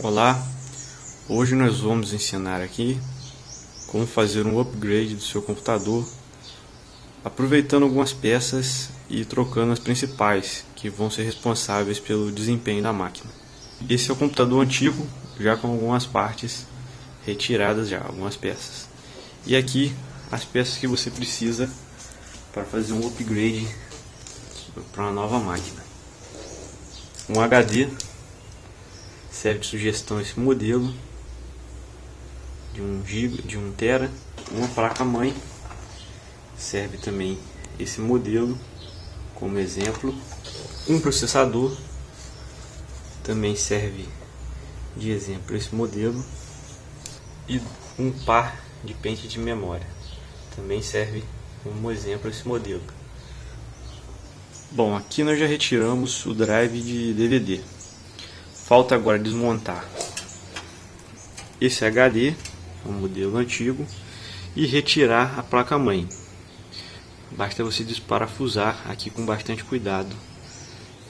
Olá, hoje nós vamos ensinar aqui como fazer um upgrade do seu computador, aproveitando algumas peças e trocando as principais, que vão ser responsáveis pelo desempenho da máquina. Esse é o computador antigo, já com algumas partes retiradas já, algumas peças. E aqui as peças que você precisa para fazer um upgrade para uma nova máquina. Um HD, serve de sugestão esse modelo de 1 GB, de 1 TB. Uma placa-mãe, serve também esse modelo como exemplo. Um processador, também serve de exemplo esse modelo. E um par de pente de memória, também serve como exemplo esse modelo. Bom, aqui nós já retiramos o drive de DVD. Falta agora desmontar esse HD, o modelo antigo, e retirar a placa-mãe. Basta você desparafusar aqui com bastante cuidado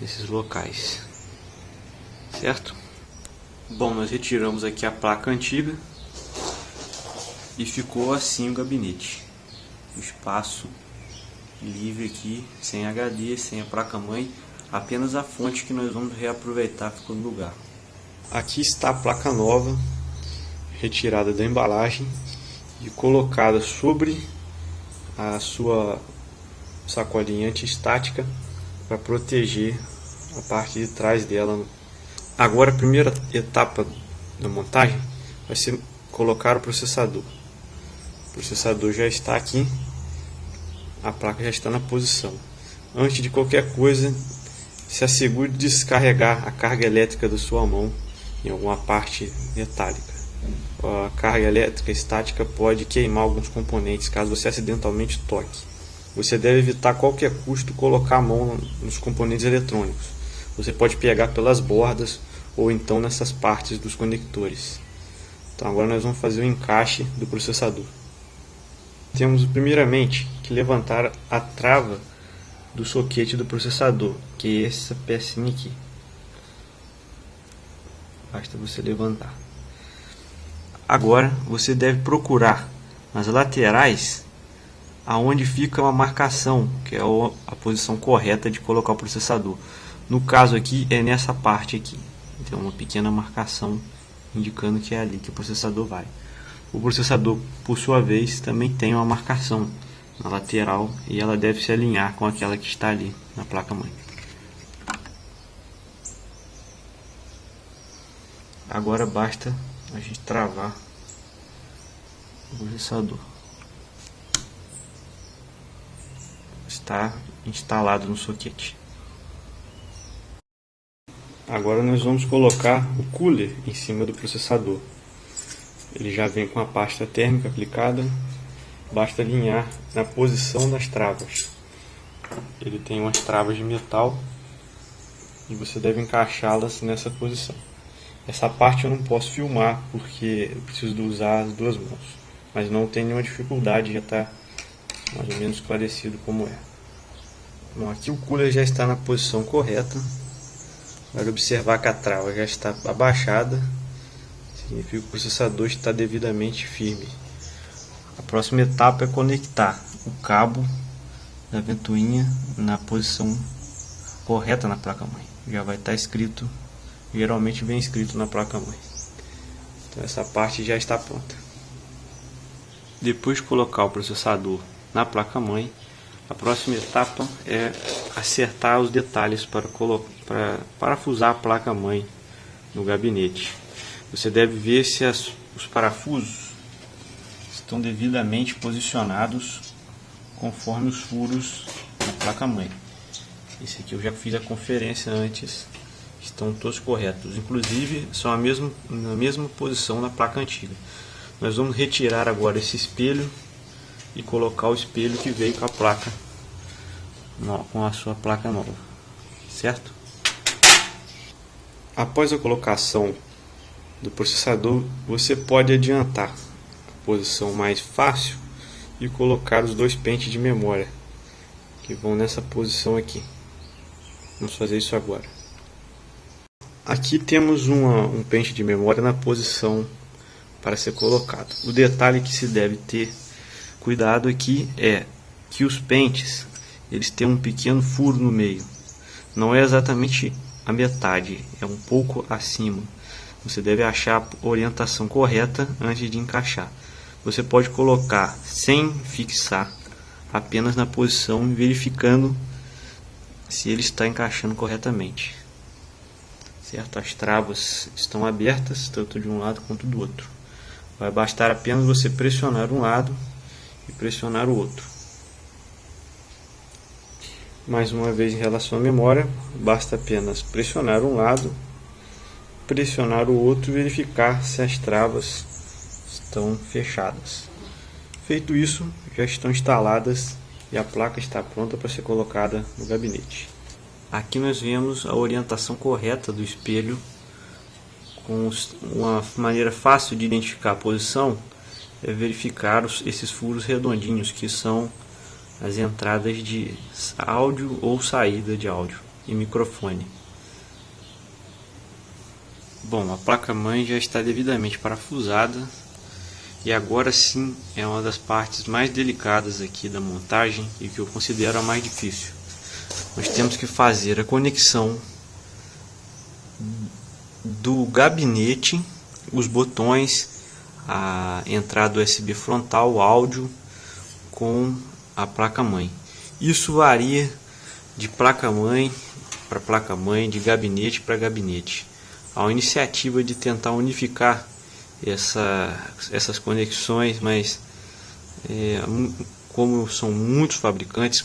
nesses locais, certo? Bom, nós retiramos aqui a placa antiga e ficou assim o gabinete. O espaço livre aqui, sem HD, sem a placa-mãe. Apenas a fonte que nós vamos reaproveitar ficou no lugar. Aqui está a placa nova, retirada da embalagem e colocada sobre a sua sacolinha anti-estática para proteger a parte de trás dela. Agora a primeira etapa da montagem vai ser colocar o processador. O processador já está aqui, a placa já está na posição. Antes de qualquer coisa, se assegure de descarregar a carga elétrica da sua mão em alguma parte metálica. A carga elétrica estática pode queimar alguns componentes caso você acidentalmente toque. Você deve evitar a qualquer custo colocar a mão nos componentes eletrônicos. Você pode pegar pelas bordas ou então nessas partes dos conectores. Então agora nós vamos fazer o encaixe do processador. Temos primeiramente que levantar a trava do soquete do processador, que é essa pecinha aqui. Basta você levantar. Agora você deve procurar nas laterais aonde fica uma marcação, que é a posição correta de colocar o processador. No caso aqui é nessa parte aqui. Tem uma pequena marcação indicando que é ali que o processador vai. O processador, por sua vez, também tem uma marcação na lateral e ela deve se alinhar com aquela que está ali na placa-mãe. Agora basta a gente travar o processador. Está instalado no soquete. Agora nós vamos colocar o cooler em cima do processador. Ele já vem com a pasta térmica aplicada. Basta alinhar na posição das travas. Ele tem umas travas de metal e você deve encaixá-las nessa posição. Essa parte eu não posso filmar porque eu preciso usar as duas mãos, mas não tem nenhuma dificuldade, já está mais ou menos esclarecido como é. Bom, aqui o cooler já está na posição correta. Vai observar que a trava já está abaixada, significa que o processador está devidamente firme. A próxima etapa é conectar o cabo da ventoinha na posição correta na placa-mãe. Já vai estar escrito, geralmente vem escrito na placa-mãe. Então essa parte já está pronta. Depois de colocar o processador na placa-mãe, a próxima etapa é acertar os detalhes para parafusar a placa-mãe no gabinete. Você deve ver se os parafusos estão devidamente posicionados conforme os furos da placa-mãe. Esse aqui eu já fiz a conferência antes, estão todos corretos, inclusive são na mesma posição da placa antiga. Nós vamos retirar agora esse espelho e colocar o espelho que veio com a placa, com a sua placa nova, certo? Após a colocação do processador, você pode adiantar a posição mais fácil e colocar os dois pentes de memória que vão nessa posição aqui. Vamos fazer isso agora. Aqui temos um pente de memória na posição para ser colocado. O detalhe que se deve ter cuidado aqui é que os pentes eles têm um pequeno furo no meio. Não é exatamente a metade, é um pouco acima. Você deve achar a orientação correta antes de encaixar. Você pode colocar sem fixar, apenas na posição e verificando se ele está encaixando corretamente. Certo? As travas estão abertas, tanto de um lado quanto do outro. Vai bastar apenas você pressionar um lado e pressionar o outro. Mais uma vez, em relação à memória, basta apenas pressionar um lado, pressionar o outro e verificar se as travas estão fechadas. Feito isso, já estão instaladas e a placa está pronta para ser colocada no gabinete. Aqui nós vemos a orientação correta do espelho. Com uma maneira fácil de identificar a posição é verificar esses furos redondinhos que são as entradas de áudio ou saída de áudio e microfone. Bom, a placa-mãe já está devidamente parafusada e agora sim é uma das partes mais delicadas aqui da montagem e que eu considero a mais difícil. Nós temos que fazer a conexão do gabinete, os botões, a entrada USB frontal, o áudio com a placa-mãe. Isso varia de placa-mãe para placa-mãe, de gabinete para gabinete. Há uma iniciativa de tentar unificar essas conexões, mas como são muitos fabricantes,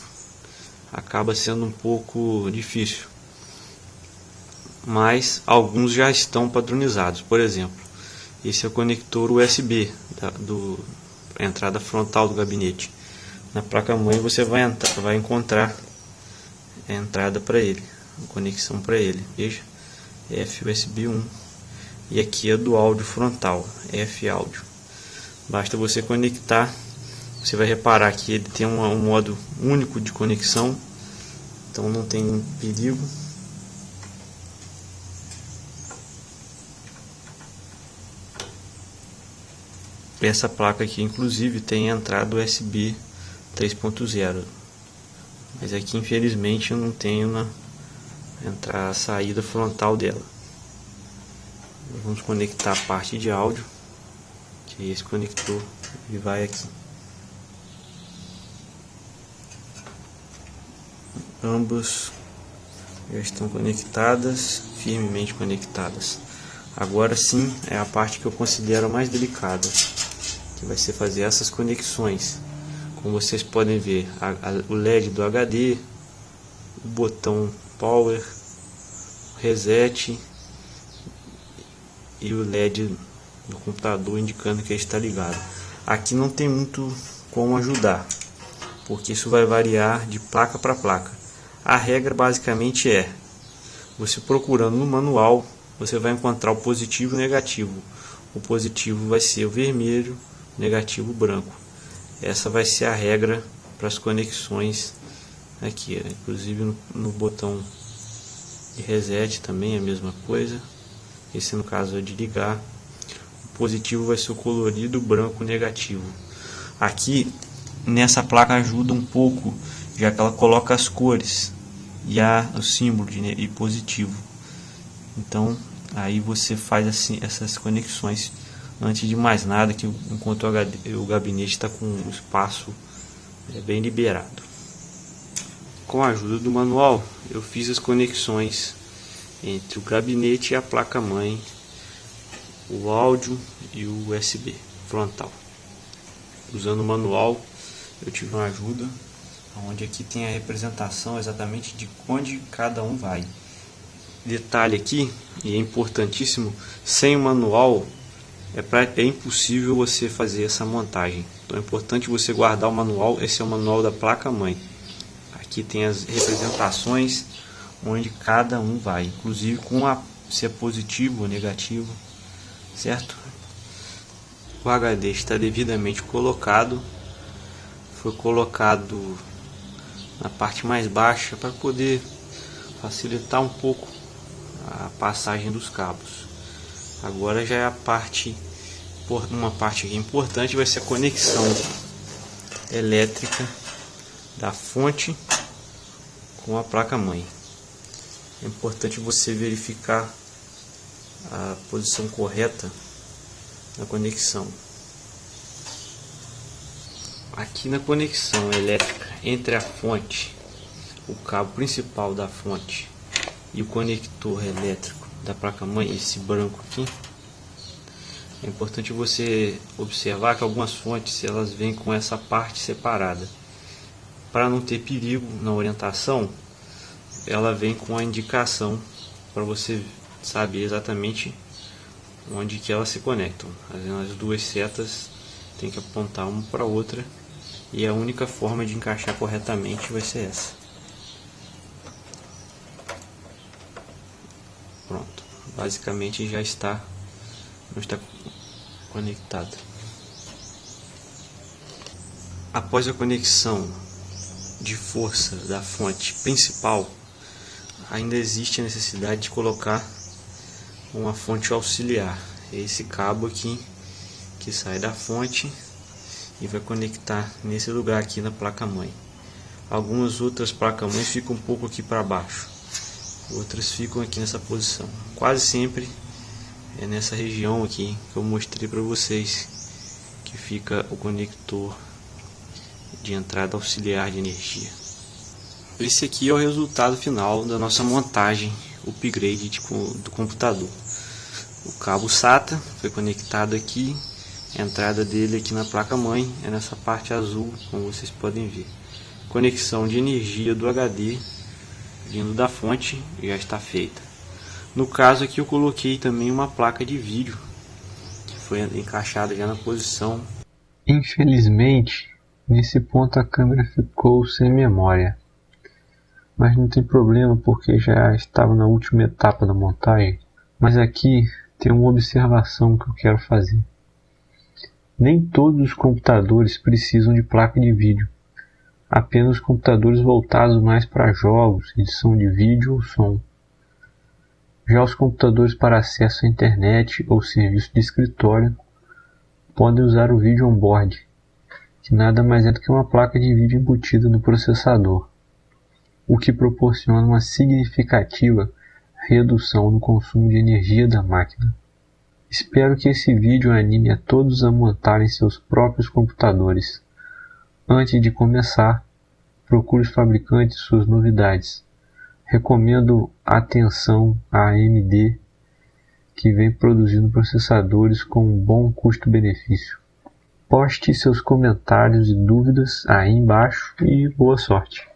acaba sendo um pouco difícil. Mas alguns já estão padronizados. Por exemplo, esse é o conector USB da entrada frontal do gabinete. Na placa-mãe você vai encontrar a entrada para ele, a conexão para ele. Veja, F-USB 1. E aqui é do áudio frontal, F-áudio. Basta você conectar. Você vai reparar que ele tem um modo único de conexão, então não tem perigo. Essa placa aqui inclusive tem entrada USB 3.0, mas aqui infelizmente eu não tenho a saída frontal dela. Vamos conectar a parte de áudio, que é esse conector, e vai aqui. Ambas já estão conectadas, firmemente conectadas. Agora sim é a parte que eu considero a mais delicada, que vai ser fazer essas conexões. Como vocês podem ver, o LED do HD, o botão Power, Reset e o LED do computador indicando que ele está ligado. Aqui não tem muito como ajudar, porque isso vai variar de placa para placa. A regra basicamente é: você procurando no manual, você vai encontrar o positivo e o negativo. O positivo vai ser o vermelho, o negativo o branco. Essa vai ser a regra para as conexões aqui. Inclusive no botão de reset também é a mesma coisa. Esse no caso é de ligar. O positivo vai ser o colorido, o branco o negativo. Aqui nessa placa ajuda um pouco, já que ela coloca as cores e o símbolo de positivo. Então aí você faz assim essas conexões antes de mais nada, que enquanto o gabinete está com o espaço bem liberado. Com a ajuda do manual eu fiz as conexões entre o gabinete e a placa-mãe, o áudio e o USB frontal. Usando o manual eu tive uma ajuda, onde aqui tem a representação exatamente de onde cada um vai. Detalhe aqui, e é importantíssimo, sem o manual é impossível você fazer essa montagem. Então é importante você guardar o manual. Esse é o manual da placa-mãe. Aqui tem as representações onde cada um vai, inclusive com se é positivo ou negativo, certo? O HD está devidamente colocado, foi colocado na parte mais baixa para poder facilitar um pouco a passagem dos cabos. Agora já é uma parte aqui importante, vai ser a conexão elétrica da fonte com a placa-mãe. É importante você verificar a posição correta da conexão. Aqui na conexão elétrica entre a fonte, o cabo principal da fonte e o conector elétrico da placa-mãe, esse branco aqui, é importante você observar que algumas fontes elas vêm com essa parte separada. Para não ter perigo na orientação, ela vem com a indicação para você saber exatamente onde que elas se conectam. As duas setas tem que apontar uma para a outra e a única forma de encaixar corretamente vai ser essa. Pronto, basicamente já está conectado. Após a conexão de força da fonte principal, ainda existe a necessidade de colocar uma fonte auxiliar. É esse cabo aqui que sai da fonte e vai conectar nesse lugar aqui na placa-mãe. Algumas outras placas-mães ficam um pouco aqui para baixo, outras ficam aqui nessa posição. Quase sempre é nessa região aqui que eu mostrei para vocês que fica o conector de entrada auxiliar de energia. Esse aqui é o resultado final da nossa montagem, upgrade do computador. O cabo SATA foi conectado aqui, a entrada dele aqui na placa-mãe é nessa parte azul, como vocês podem ver. Conexão de energia do HD vindo da fonte já está feita. No caso aqui eu coloquei também uma placa de vídeo que foi encaixada já na posição. Infelizmente, nesse ponto a câmera ficou sem memória, mas não tem problema porque já estava na última etapa da montagem. Mas aqui tem uma observação que eu quero fazer. Nem todos os computadores precisam de placa de vídeo, apenas computadores voltados mais para jogos, edição de vídeo ou som. Já os computadores para acesso à internet ou serviço de escritório podem usar o vídeo on-board, que nada mais é do que uma placa de vídeo embutida no processador, o que proporciona uma significativa redução no consumo de energia da máquina. Espero que esse vídeo anime a todos a montarem seus próprios computadores. Antes de começar, procure os fabricantes e suas novidades. Recomendo atenção à AMD, que vem produzindo processadores com um bom custo-benefício. Poste seus comentários e dúvidas aí embaixo e boa sorte!